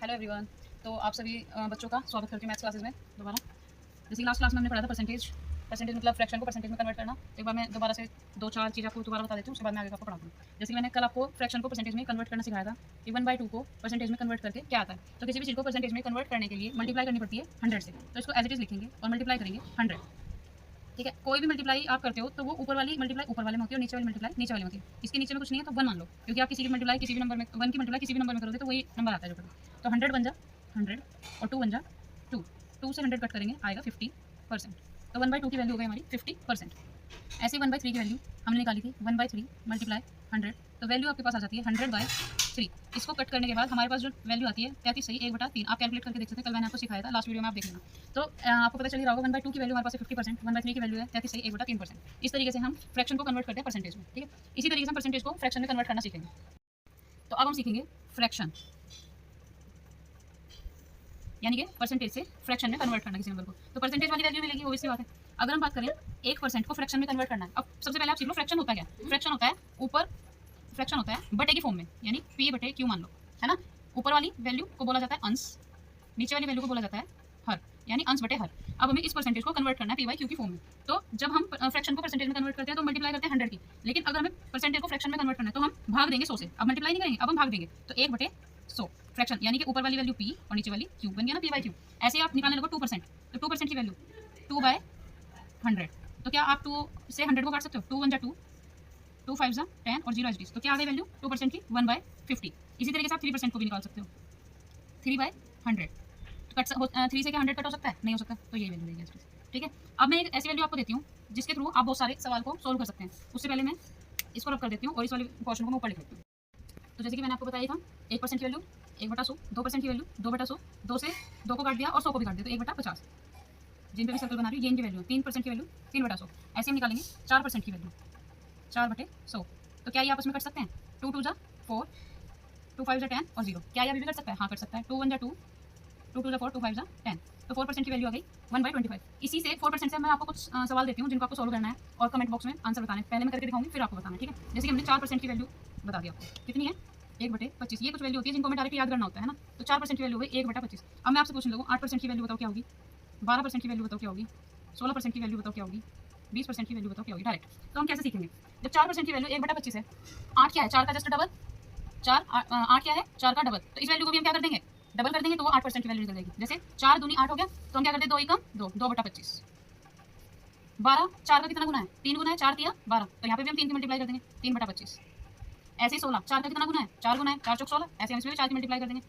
Hello everyone. तो आप सभी बच्चों का स्वागत करती हूँ मैथ्स क्लासेस में दोबारा। जैसे लास्ट क्लास में हमने पढ़ा था परसेंटेज मतलब फ्रैक्शन को परसेंटेज में कन्वर्ट करना। तो एक बार मैं दोबारा से दो चार चीज़ आपको दोबारा बता देती हूँ, उसके बाद मैं आगे आपको पढ़ाती हूँ। जैसे कि मैंने कल आपको फ्रैक्शन को परसेंटेज में कन्वर्ट करना सिखाया था कि 1/2 को परसेंटेज में कन्वर्ट करके क्या आता है। तो किसी भी चीज़ को परसेंटेज में कन्वर्ट करने के लिए मल्टीप्लाई करनी पड़ती है 100 से। तो इसको एज इट इज़ लिखेंगे और मल्टीप्लाई करेंगे 100। ठीक है, कोई भी मल्टीप्लाई आप करते हो तो वो ऊपर वाली मल्टीप्लाई ऊपर वाले में होती है और नीचे वाली मल्टीप्लाई नीचे वाली में होती है। इसके नीचे में कुछ नहीं है तो 1 मान लो, क्योंकि आप किसी की मल्टीप्लाई किसी भी नंबर में 1 की मल्टीप्लाई किसी भी नंबर में करोगे तो वही नंबर आता है जो करोगे। तो 100 बन जा 100 और 2 बन जा 2। 2 से 100 कट करेंगे आएगा 50%। तो 1/2 की वैल्यू हो गई हमारी 50%। ऐसे 1/3 की वैल्यू हमने निकाली थी 1/3 मल्टीप्लाई 100। तो वैल्यू आपके पास आ जाती है 100/3। इसको कट करने के बाद हमारे पास जो वैल्यू आती है 33 सही 1/3। आप कैलकुलेट करके देख सकते हैं, कल मैंने आपको सिखाया था, लास्ट वीडियो में आप देख लेना। तो आपको पता चल ही रहा होगा 1/2 की वैल्यू हमारे पास है 50%, 1/3 की वैल्यू है 33 सही 1/3%। इस तरीके से हम फ्रैक्शन को कन्वर्ट करते हैं परसेंटेज में। ठीक है, इसी तरीके से हम परसेंटेज को फ्रैक्शन में कन्वर्ट करना सीखेंगे। तो अब हम सीखेंगे फ्रैक्शन, यानी कि परसेंटेज से फ्रैक्शन में कन्वर्ट करना किसी नंबर को। तो परसेंटेज वाली वैल्यू मिलेगी, ऑब्वियसली बात है। अगर हम बात करें 1% को फ्रैक्शन में कन्वर्ट करना है। अब सबसे पहले आप सीख लो फ्रैक्शन होता है क्या। फ्रैक्शन होता है ऊपर फ्रैक्शन होता है बटे की फॉर्म में, यानी p/q मान लो, है ना। ऊपर वाली वैल्यू को बोला जाता है अंश, नीचे वाली वैल्यू को बोला जाता है हर, यानी अंश बटे हर। अब हमें इस परसेंटेज को कन्वर्ट करना है p/q की फॉर्म में। तो जब हम फ्रैक्शन को परसेंटेज में कन्वर्ट करते हैं तो मल्टीप्लाई करते हैं 100 की, लेकिन अगर हमें परसेंटेज को फ्रैक्शन में कन्वर्ट करना है तो हम भाग देंगे 100 से। अब मल्टीप्लाई नहीं करेंगे, अब हम भाग देंगे। तो 1/100 फ्रैक्शन, यानी कि ऊपर वाली वैल्यू p और नीचे वाली q बन गया ना p/q। ऐसे ही आप निकालने लगो 2%। तो 2% की वैल्यू 2/100। तो क्या आप 2 से 100 को काट सकते हो? 2 1 जा 2, 2 5 जा 10 और 0 एज इट इज। तो क्या आ गई वैल्यू 2% की 1/50। इसी तरीके से आप 3% को भी निकाल सकते हो 3/100। तो 3 से क्या 100 कट हो सकता है? नहीं हो सकता, तो यही वैल्यू रहेगी एज इट इज। ठीक है, अब मैं एक ऐसी वैल्यू आपको देती हूँ जिसके थ्रू आप बहुत सारे सवाल को सोल्व कर सकते हैं। उससे पहले मैं इसको रब कर देती हूँ और इस वाले क्वेश्चन को मैं ऊपर लिख देती हूँ। तो जैसे कि मैंने आपको बताया था 1% की वैल्यू 1/100, 2% की वैल्यू 2/100, 2 से 2 को काट दिया और 100 को भी काट दिया तो 1/50। जिन पे भी सर्कल बना रही हूँ ये इनकी वैल्यू है। 3% की वैल्यू 3/100। ऐसे हम निकालेंगे 4% की वैल्यू 4/100। तो क्या ये आपस में कट सकते हैं? 2 2 जा 4, 2 5 जा 10 और 0। क्या ये अभी भी कट सकता है? हाँ कट सकता है। 2 1 जा 2, 2 2 जा 4, 2 5 जा 10। तो 4% की वैल्यू आ गई 1/25। इसी से 4% से मैं आपको कुछ सवाल देती हूँ जिनको आपको सोल्व करना है और कमेंट बॉक्स में आंसर बताना है। पहले मैं करके दिखाऊंगी फिर आपको बताना है। ठीक है, जैसे कि हमने 4% की वैल्यू बता दी आपको कितनी है 1/25। ये कुछ वैल्यू होती है जिनको हमें डायरेक्ट याद करना होता है ना। तो 4% की वैल्यू हो गई 1/25। अब मैं आपसे पूछने लगूँ 8% की वैल्यू बताओ क्या होगी, 12% की वैल्यू बताओ क्या होगी, 16% की वैल्यू बताओ क्या होगी, 20% की वैल्यू बताओ क्या होगी। डायरेक्ट तो हम कैसे सीखेंगे? जब 4% की वैल्यू 1/25 है, 8 क्या है? 4 का जस्ट डबल। 8 क्या है? 4 का डबल। तो इस वैल्यू को भी हम क्या कर देंगे? डबल कर देंगे तो वो 8% की वैल्यू निकल जाएगी। जैसे 4 दूनी 8 हो गया तो हम क्या करते हैं 2 एकम 2, 2/25। 12 4 का कितना गुना है? 3 गुना है, 4 तिया 12। तो यहाँ पे भी हम 3 की मल्टीप्लाई कर देंगे 3/25। ऐसे ही 16 4 का कितना गुना है? 4 गुना है, 4 चौक 16। ऐसे हम इसमें भी 4 की मल्टीप्लाई कर देंगे